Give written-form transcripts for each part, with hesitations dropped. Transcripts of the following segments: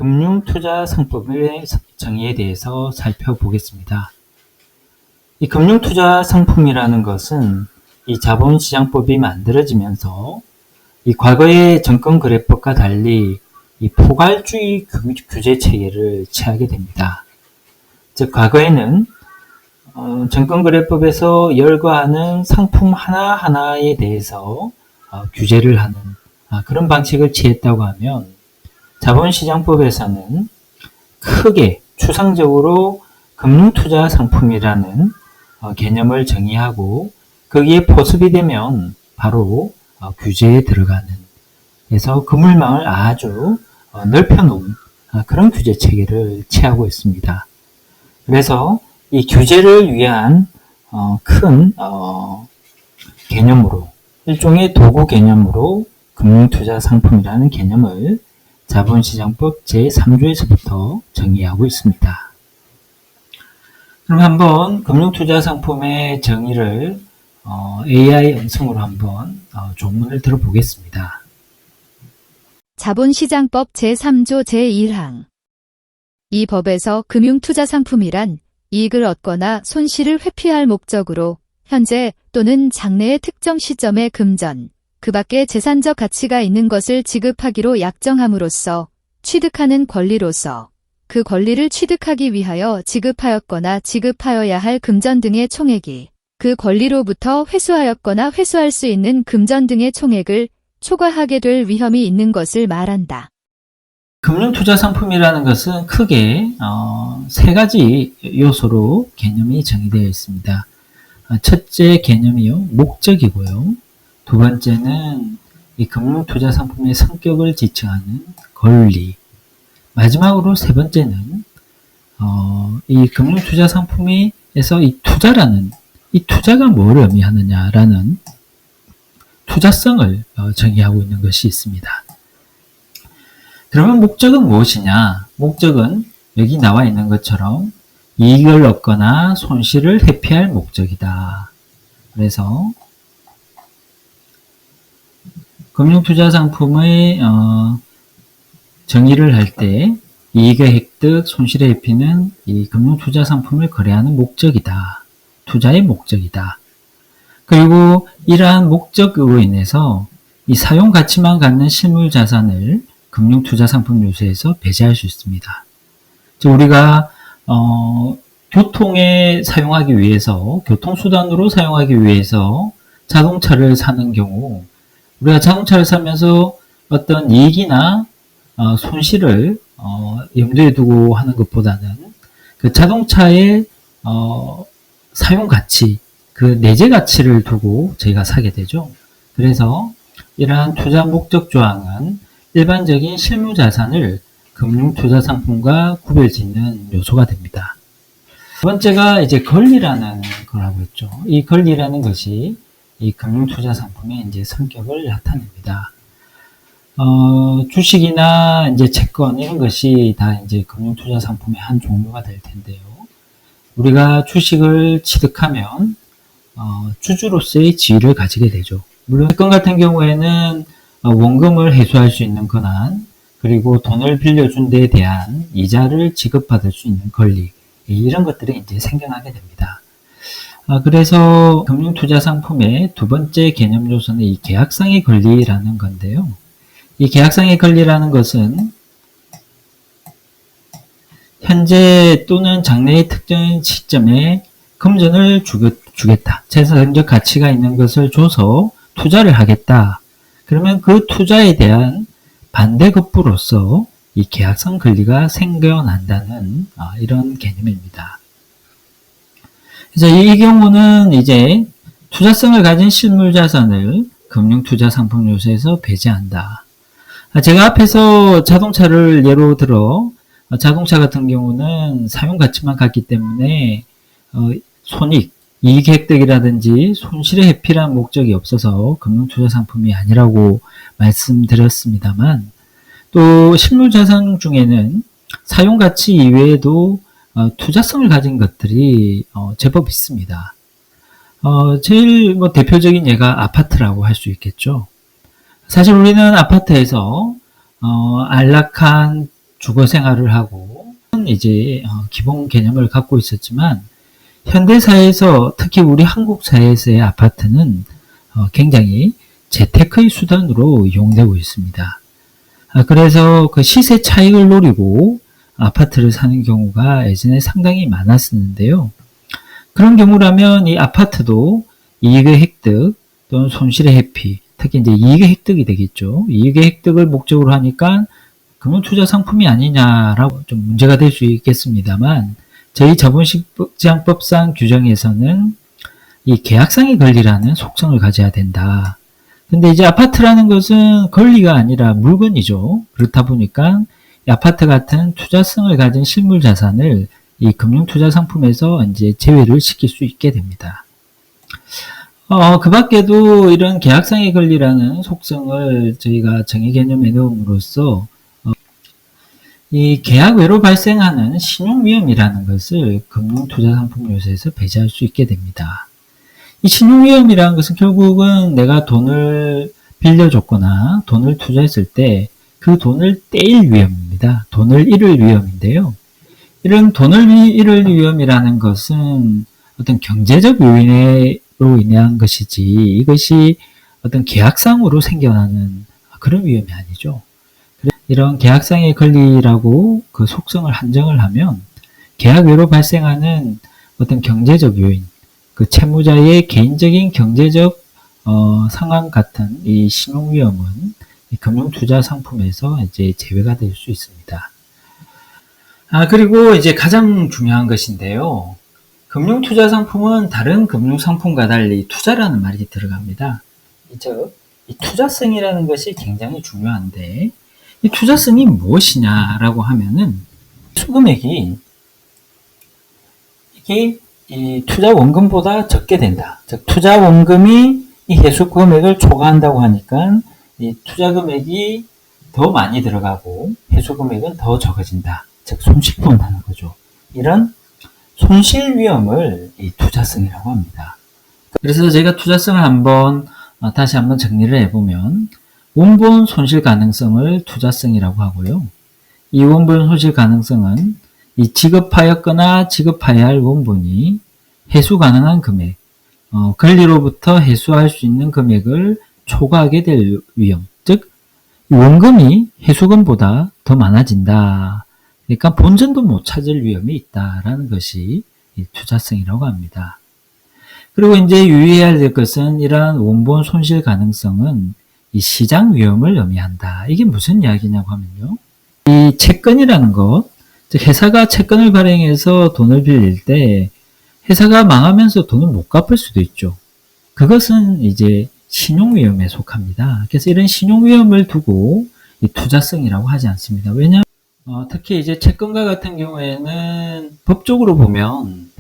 금융투자상품의 정의에 대해서 살펴보겠습니다. 이 금융투자상품이라는 것은 이 자본시장법이 만들어지면서 이 과거의 정권거래법과 달리 이 포괄주의 규제 체계를 취하게 됩니다. 즉 과거에는 정권거래법에서 열거하는 상품 하나하나에 대해서 규제를 하는 그런 방식을 취했다고 하면, 자본시장법에서는 크게 추상적으로 금융투자상품이라는 개념을 정의하고 거기에 포섭이 되면 바로 규제에 들어가는, 그래서 그물망을 아주 넓혀놓은 그런 규제 체계를 취하고 있습니다. 그래서 이 규제를 위한 큰 개념으로, 일종의 도구 개념으로 금융투자상품이라는 개념을 자본시장법 제3조에서부터 정의하고 있습니다. 그럼 한번 금융투자상품의 정의를 AI 음성으로 한번 조문을 들어보겠습니다. 자본시장법 제3조 제1항. 이 법에서 금융투자상품이란 이익을 얻거나 손실을 회피할 목적으로 현재 또는 장래의 특정 시점에 금전, 그 밖에 재산적 가치가 있는 것을 지급하기로 약정함으로써 취득하는 권리로서 그 권리를 취득하기 위하여 지급하였거나 지급하여야 할 금전 등의 총액이 그 권리로부터 회수하였거나 회수할 수 있는 금전 등의 총액을 초과하게 될 위험이 있는 것을 말한다. 금융투자상품이라는 것은 크게 세 가지 요소로 개념이 정의되어 있습니다. 첫째 개념이요, 목적이고요. 두 번째는 이 금융투자상품의 성격을 지칭하는 권리. 마지막으로 세 번째는 이 금융투자상품에서 이 투자라는, 이 투자가 뭘 의미하느냐라는 투자성을 정의하고 있는 것이 있습니다. 그러면 목적은 무엇이냐? 목적은 여기 나와 있는 것처럼 이익을 얻거나 손실을 회피할 목적이다. 그래서 금융투자상품의 정의를 할 때 이익의 획득, 손실의 회피는 이 금융투자상품을 거래하는 목적이다. 투자의 목적이다. 그리고 이러한 목적으로 인해서 이 사용 가치만 갖는 실물 자산을 금융투자상품 요소에서 배제할 수 있습니다. 즉 우리가 교통에 사용하기 위해서, 교통수단으로 사용하기 위해서 자동차를 사는 경우, 우리가 자동차를 사면서 어떤 이익이나 손실을 염두에 두고 하는 것보다는 그 자동차의 사용 가치, 그 내재 가치를 두고 저희가 사게 되죠. 그래서 이러한 투자 목적 조항은 일반적인 실무 자산을 금융투자상품과 구별짓는 요소가 됩니다. 두 번째가 이제 권리라는 걸 하고 있죠. 이 권리라는 것이 이 금융투자상품의 이제 성격을 나타냅니다. 주식이나 이제 채권 이런 것이 다 이제 금융투자상품의 한 종류가 될 텐데요. 우리가 주식을 취득하면 주주로서의 지위를 가지게 되죠. 물론 채권 같은 경우에는 원금을 회수할 수 있는 권한, 그리고 돈을 빌려준 데에 대한 이자를 지급받을 수 있는 권리, 이런 것들이 이제 생겨나게 됩니다. 그래서 금융투자상품의 두 번째 개념 요소는 이 계약상의 권리라는 건데요. 이 계약상의 권리라는 것은 현재 또는 장래의 특정 시점에 금전을 주겠다. 재산적 가치가 있는 것을 줘서 투자를 하겠다. 그러면 그 투자에 대한 반대급부로서 이 계약상 권리가 생겨난다는 이런 개념입니다. 그래서 이 경우는 이제 투자성을 가진 실물자산을 금융투자상품 요소에서 배제한다. 제가 앞에서 자동차를 예로 들어, 자동차 같은 경우는 사용가치만 갖기 때문에 손익, 이익 획득이라든지 손실의 회피라는 목적이 없어서 금융투자상품이 아니라고 말씀드렸습니다만, 또 실물자산 중에는 사용가치 이외에도 투자성을 가진 것들이 제법 있습니다. 제일 대표적인 예가 아파트라고 할 수 있겠죠. 사실 우리는 아파트에서 안락한 주거 생활을 하고 이제 기본 개념을 갖고 있었지만 현대 사회에서 특히 우리 한국 사회에서의 아파트는 굉장히 재테크의 수단으로 이용되고 있습니다. 그래서 그 시세 차익을 노리고 아파트를 사는 경우가 예전에 상당히 많았었는데요. 그런 경우라면 이 아파트도 이익의 획득 또는 손실의 회피, 특히 이제 이익의 획득이 되겠죠. 이익의 획득을 목적으로 하니까 금융투자 상품이 아니냐라고 좀 문제가 될 수 있겠습니다만 저희 자본시장법상 규정에서는 이 계약상의 권리라는 속성을 가져야 된다. 근데 이제 아파트라는 것은 권리가 아니라 물건이죠. 그렇다 보니까 이 아파트 같은 투자성을 가진 실물 자산을 이 금융투자 상품에서 이제 제외를 시킬 수 있게 됩니다. 그 밖에도 이런 계약상의 권리라는 속성을 저희가 정의 개념에 넣음으로써 이 계약 외로 발생하는 신용 위험이라는 것을 금융투자 상품 요소에서 배제할 수 있게 됩니다. 이 신용 위험이라는 것은 결국은 내가 돈을 빌려줬거나 돈을 투자했을 때 그 돈을 떼일 위험입니다. 돈을 잃을 위험인데요. 이런 돈을 잃을 위험이라는 것은 어떤 경제적 요인으로 인한 것이지 이것이 어떤 계약상으로 생겨나는 그런 위험이 아니죠. 이런 계약상의 권리라고 그 속성을 한정을 하면 계약 외로 발생하는 어떤 경제적 요인, 그 채무자의 개인적인 경제적 상황 같은 이 신용 위험은 이 금융투자 상품에서 이제 제외가 될 수 있습니다. 그리고 이제 가장 중요한 것인데요. 금융투자 상품은 다른 금융상품과 달리 투자라는 말이 들어갑니다. 즉, 이 투자성이라는 것이 굉장히 중요한데, 이 투자성이 무엇이냐라고 하면은, 수금액이, 이게 이 투자 원금보다 적게 된다. 즉, 투자 원금이 이 회수 금액을 초과한다고 하니까, 이 투자 금액이 더 많이 들어가고, 회수 금액은 더 적어진다. 즉, 손실 본다는 거죠. 이런 손실 위험을 이 투자성이라고 합니다. 그래서 제가 투자성을 다시 한번 정리를 해보면 원본 손실 가능성을 투자성이라고 하고요. 이 원본 손실 가능성은 이 지급하였거나 지급해야 할 원본이 회수 가능한 금액, 권리로부터 회수할 수 있는 금액을 초과하게 될 위험, 즉 원금이 회수금보다 더 많아진다. 그러니까 본전도 못 찾을 위험이 있다라는 것이 이 투자성이라고 합니다. 그리고 이제 유의해야 될 것은 이러한 원본 손실 가능성은 이 시장 위험을 의미한다. 이게 무슨 이야기냐고 하면요. 이 채권이라는 것, 즉 회사가 채권을 발행해서 돈을 빌릴 때 회사가 망하면서 돈을 못 갚을 수도 있죠. 그것은 이제 신용 위험에 속합니다. 그래서 이런 신용 위험을 두고 이 투자성이라고 하지 않습니다. 왜냐하면 특히 이제 채권과 같은 경우에는 법적으로 보면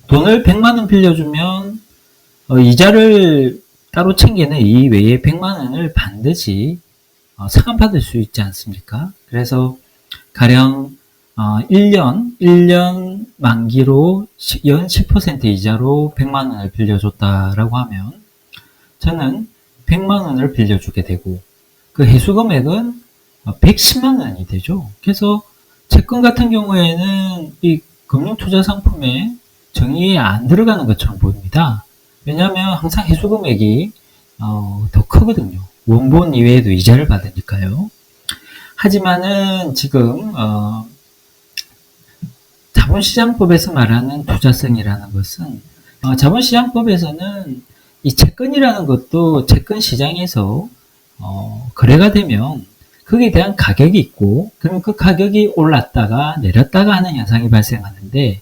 돈을 100만 원 빌려주면 이자를 따로 챙기는 이 외에 100만 원을 반드시 상환받을 수 있지 않습니까? 그래서 가령 1년 만기로 연 10% 이자로 100만 원을 빌려줬다라고 하면 저는 100만 원을 빌려주게 되고 그 회수 금액은 110만 원이 되죠. 그래서 채권 같은 경우에는 이 금융투자 상품에 정의에 안 들어가는 것처럼 보입니다. 왜냐하면 항상 회수 금액이 더 크거든요. 원본 이외에도 이자를 받으니까요. 하지만은 지금 자본시장법에서 말하는 투자성이라는 것은 자본시장법에서는 이 채권이라는 것도 채권 시장에서 거래가 되면 거기에 대한 가격이 있고 그러면 그 가격이 올랐다가 내렸다가 하는 현상이 발생하는데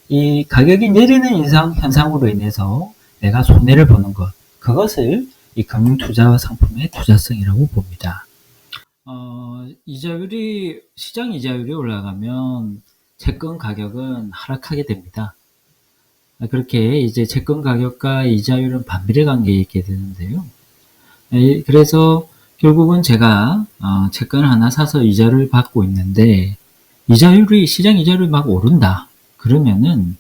이 가격이 내리는 현상으로 인해서 내가 손해를 보는 것 그것을 이 금융투자 상품의 투자성이라고 봅니다. 시장 이자율이 올라가면 채권 가격은 하락하게 됩니다. 그렇게 이제 채권 가격과 이자율은 반비례 관계에 있게 되는데요. 그래서 결국은 제가 채권을 하나 사서 이자를 받고 있는데 시장 이자율이 막 오른다. 그러면은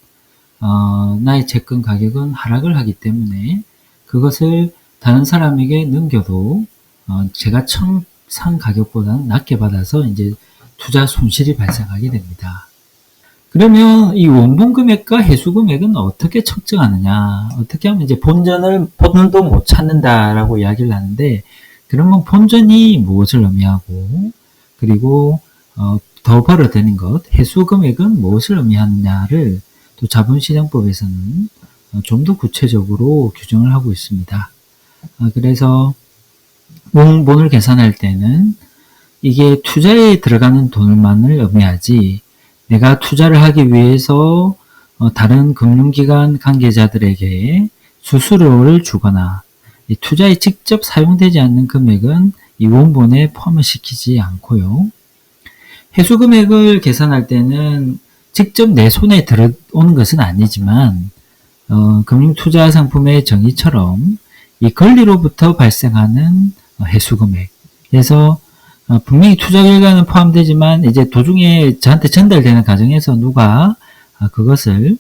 나의 채권 가격은 하락을 하기 때문에 그것을 다른 사람에게 넘겨도 제가 처음 산 가격보다는 낮게 받아서 이제 투자 손실이 발생하게 됩니다. 그러면 이 원본 금액과 해수 금액은 어떻게 측정하느냐? 어떻게 하면 이제 본전도 못 찾는다라고 이야기를 하는데, 그러면 본전이 무엇을 의미하고, 그리고 더 벌어들이는 것, 해수 금액은 무엇을 의미하느냐를 또 자본시장법에서는 좀 더 구체적으로 규정을 하고 있습니다. 그래서 원본을 계산할 때는 이게 투자에 들어가는 돈만을 의미하지, 내가 투자를 하기 위해서 다른 금융기관 관계자들에게 수수료를 주거나 이 투자에 직접 사용되지 않는 금액은 이 원본에 포함을 시키지 않고요. 해수 금액을 계산할 때는 직접 내 손에 들어오는 것은 아니지만 금융투자 상품의 정의처럼 이 권리로부터 발생하는 해수 금액, 그래서 분명히 투자 결과는 포함되지만 이제 도중에 저한테 전달되는 과정에서 누가 그것을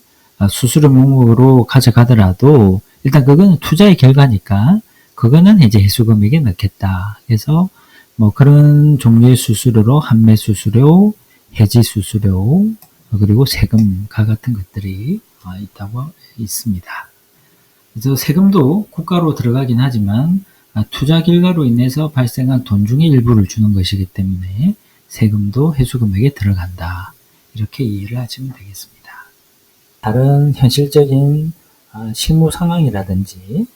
수수료 명목으로 가져가더라도 일단 그거는 투자의 결과니까 그거는 이제 해수 금액에 넣겠다. 그래서 뭐 그런 종류의 수수료로 환매 수수료, 해지 수수료, 그리고 세금과 같은 것들이 있다고 있습니다. 그래서 세금도 국가로 들어가긴 하지만 투자 결과로 인해서 발생한 돈 중에 일부를 주는 것이기 때문에 세금도 해수 금액에 들어간다. 이렇게 이해를 하시면 되겠습니다. 다른 현실적인 실무 상황이라든지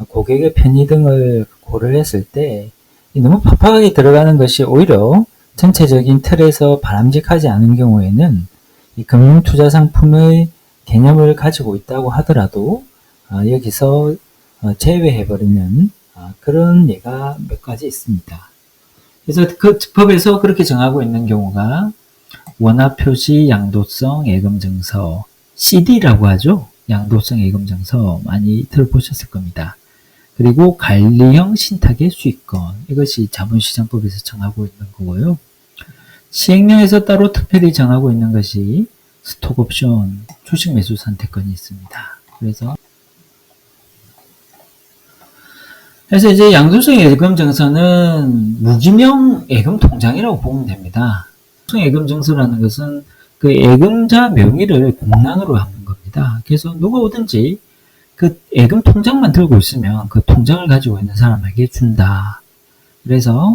고객의 편의 등을 고려했을 때 너무 팍팍하게 들어가는 것이 오히려 전체적인 틀에서 바람직하지 않은 경우에는 이 금융투자 상품의 개념을 가지고 있다고 하더라도 여기서 제외해버리는 그런 예가 몇 가지 있습니다. 그래서 그 법에서 그렇게 정하고 있는 경우가 원화표시 양도성 예금증서, CD라고 하죠. 양도성 예금증서 많이 들어보셨을 겁니다. 그리고 관리형 신탁의 수익권, 이것이 자본시장법에서 정하고 있는 거고요. 시행령에서 따로 특별히 정하고 있는 것이 스톡옵션, 주식 매수 선택권이 있습니다. 그래서 이제 양도성 예금 증서는 무기명 예금 통장이라고 보면 됩니다. 양도성 예금 증서라는 것은 그 예금자 명의를 공란으로 하는 겁니다. 그래서 누가 오든지 그 예금 통장만 들고 있으면 그 통장을 가지고 있는 사람에게 준다. 그래서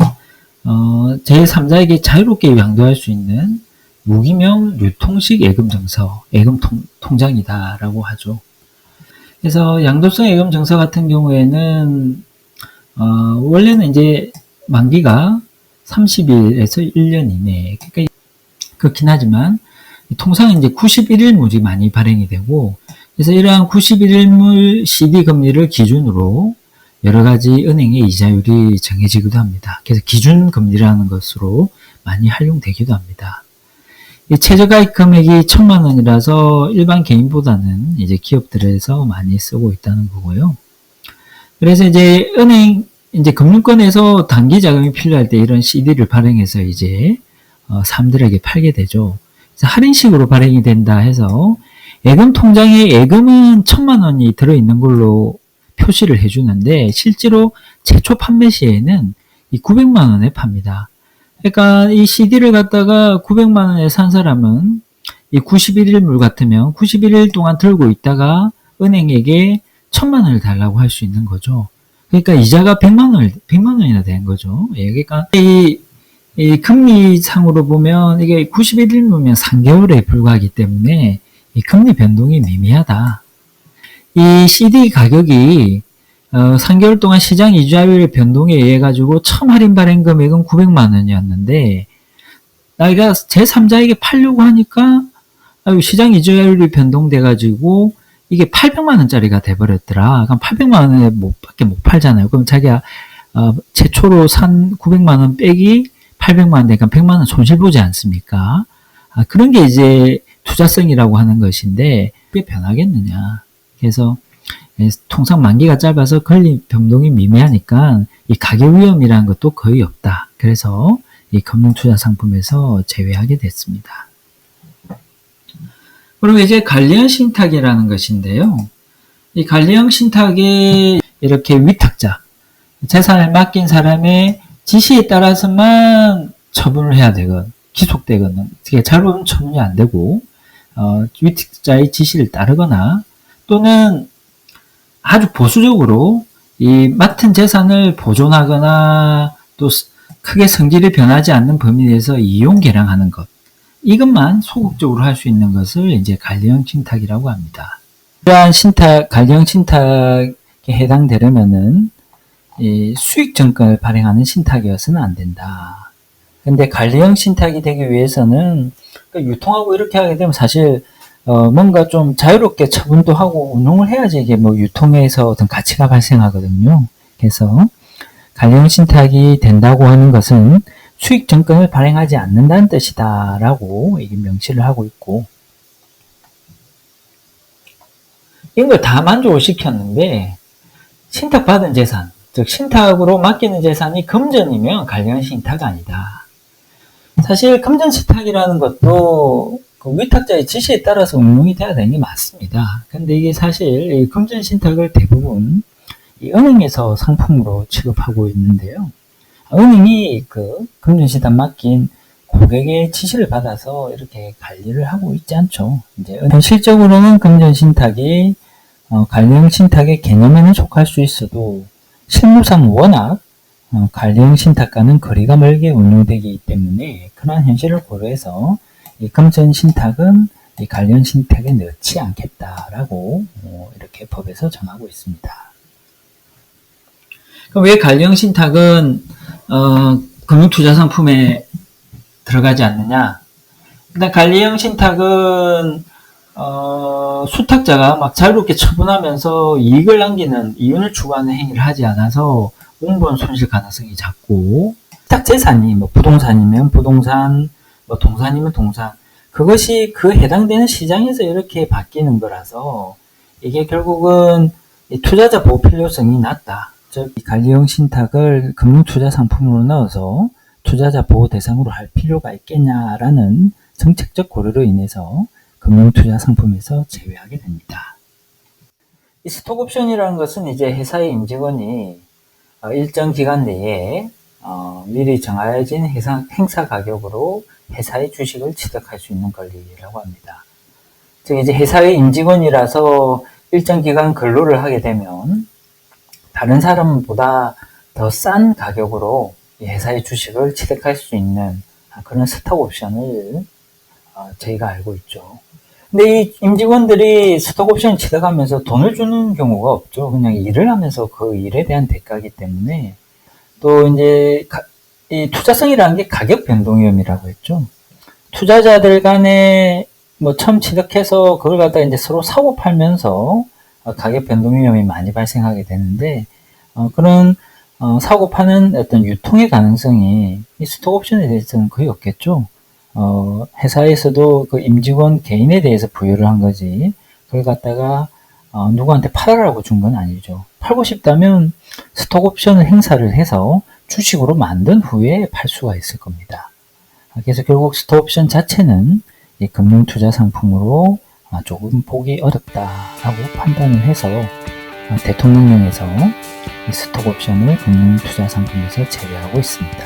제3자에게 자유롭게 양도할 수 있는 무기명 유통식 예금 증서, 예금 통장이다라고 하죠. 그래서 양도성 예금 증서 같은 경우에는 원래는 이제 만기가 30일에서 1년 이내, 그러니까 그렇긴 하지만 통상 이제 91일물이 많이 발행이 되고, 그래서 이러한 91일물 CD 금리를 기준으로 여러 가지 은행의 이자율이 정해지기도 합니다. 그래서 기준 금리라는 것으로 많이 활용되기도 합니다. 이 최저가입 금액이 1,000만 원이라서 일반 개인보다는 이제 기업들에서 많이 쓰고 있다는 거고요. 그래서 이제 이제 금융권에서 단기 자금이 필요할 때 이런 CD를 발행해서 이제 사람들에게 팔게 되죠. 그래서 할인식으로 발행이 된다 해서 예금 통장에 예금은 1,000만 원이 들어있는 걸로 표시를 해주는데 실제로 최초 판매 시에는 이 900만 원에 팝니다. 그러니까 이 CD를 갖다가 900만 원에 산 사람은 이 91일물 같으면 91일 동안 들고 있다가 은행에게 1,000만 원을 달라고 할 수 있는 거죠. 그러니까 이자가 100만 원이나 된 거죠. 예, 그러니까 이 금리상으로 보면 이게 91일이면 3개월에 불과하기 때문에 이 금리 변동이 미미하다. 이 CD 가격이 3개월 동안 시장 이자율 변동에 의해 가지고 처음 할인 발행 금액은 900만 원이었는데 나이가 제3자에게 팔려고 하니까 시장 이자율이 변동돼 가지고 이게 800만 원짜리가 돼버렸더라. 그럼 800만 원에 밖에 못 팔잖아요. 그럼 자기가 최초로 산 900만 원 빼기 800만 원 되니까 100만 원 손실 보지 않습니까? 그런 게 이제 투자성이라고 하는 것인데 왜 변하겠느냐. 그래서 통상 만기가 짧아서 권리 변동이 미미하니까 이 가격 위험이라는 것도 거의 없다. 그래서 이 금융투자 상품에서 제외하게 됐습니다. 그럼 이제 관리형 신탁이라는 것인데요. 이 관리형 신탁에 이렇게 위탁자, 재산을 맡긴 사람의 지시에 따라서만 처분을 해야 되거든. 기속되거든. 잘못하면 처분이 안 되고, 위탁자의 지시를 따르거나, 또는 아주 보수적으로 이 맡은 재산을 보존하거나, 또 크게 성질이 변하지 않는 범위 내에서 이용 개량하는 것. 이것만 소극적으로 할 수 있는 것을 이제 관리형 신탁이라고 합니다. 이러한 신탁, 관리형 신탁에 해당되려면은 이 수익 정권을 발행하는 신탁이어서는 안 된다. 근데 관리형 신탁이 되기 위해서는 유통하고 이렇게 하게 되면 사실 뭔가 좀 자유롭게 처분도 하고 운용을 해야지 이게 뭐 유통에서 어떤 가치가 발생하거든요. 그래서 관리형 신탁이 된다고 하는 것은 수익 정권을 발행하지 않는다는 뜻이다라고 이게 명시를 하고 있고, 이런 걸 다 만족을 시켰는데 신탁받은 재산, 즉 신탁으로 맡기는 재산이 금전이면 관리형 신탁 아니다. 사실 금전 신탁이라는 것도 그 위탁자의 지시에 따라서 운용이 돼야 되는 게 맞습니다. 근데 이게 사실 이 금전 신탁을 대부분 이 은행에서 상품으로 취급하고 있는데요. 은행이 그 금전 신탁 맡긴 고객의 지시를 받아서 이렇게 관리를 하고 있지 않죠. 이제 현실적으로는 금전 신탁이 관리형 신탁의 개념에는 속할 수 있어도 실무상 워낙 관리형 신탁과는 거리가 멀게 운용되기 때문에 그러한 현실을 고려해서 이 금전 신탁은 이 관리형 신탁에 넣지 않겠다라고 이렇게 법에서 정하고 있습니다. 그럼 왜 관리형 신탁은 금융투자상품에 들어가지 않느냐? 일단 관리형 신탁은 수탁자가 막 자유롭게 처분하면서 이익을 남기는 이윤을 추구하는 행위를 하지 않아서 운본 손실 가능성이 작고, 수탁 재산이 뭐 부동산이면 부동산, 뭐 동산이면 동산, 그것이 그 해당되는 시장에서 이렇게 바뀌는 거라서 이게 결국은 투자자 보호 필요성이 낮다. 즉 관리형 신탁을 금융투자 상품으로 넣어서 투자자 보호 대상으로 할 필요가 있겠냐라는 정책적 고려로 인해서 금융투자 상품에서 제외하게 됩니다. 이 스톡옵션이라는 것은 이제 회사의 임직원이 일정 기간 내에 미리 정해진 행사 가격으로 회사의 주식을 취득할 수 있는 권리라고 합니다. 즉 이제 회사의 임직원이라서 일정 기간 근로를 하게 되면 다른 사람보다 더 싼 가격으로 회사의 주식을 취득할 수 있는 그런 스톡옵션을 저희가 알고 있죠. 근데 이 임직원들이 스톡옵션 취득하면서 돈을 주는 경우가 없죠. 그냥 일을 하면서 그 일에 대한 대가이기 때문에. 또 이제 이 투자성이라는 게 가격 변동 위험이라고 했죠. 투자자들 간에 뭐 처음 취득해서 그걸 갖다 이제 서로 사고 팔면서 가격 변동 위험이 많이 발생하게 되는데, 그런 사고 파는 어떤 유통의 가능성이 이 스톡옵션에 대해서는 거의 없겠죠. 회사에서도 그 임직원 개인에 대해서 부여를 한 거지, 그걸 갖다가 누구한테 팔아라고 준 건 아니죠. 팔고 싶다면 스톡옵션을 행사를 해서 주식으로 만든 후에 팔 수가 있을 겁니다. 그래서 결국 스톡옵션 자체는 이 금융투자 상품으로 조금 보기 어렵다라고 판단을 해서 대통령령에서 이 스톡옵션을 금융투자 상품에서 제외하고 있습니다.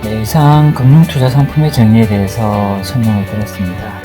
네, 이상 금융투자 상품의 정의에 대해서 설명을 드렸습니다.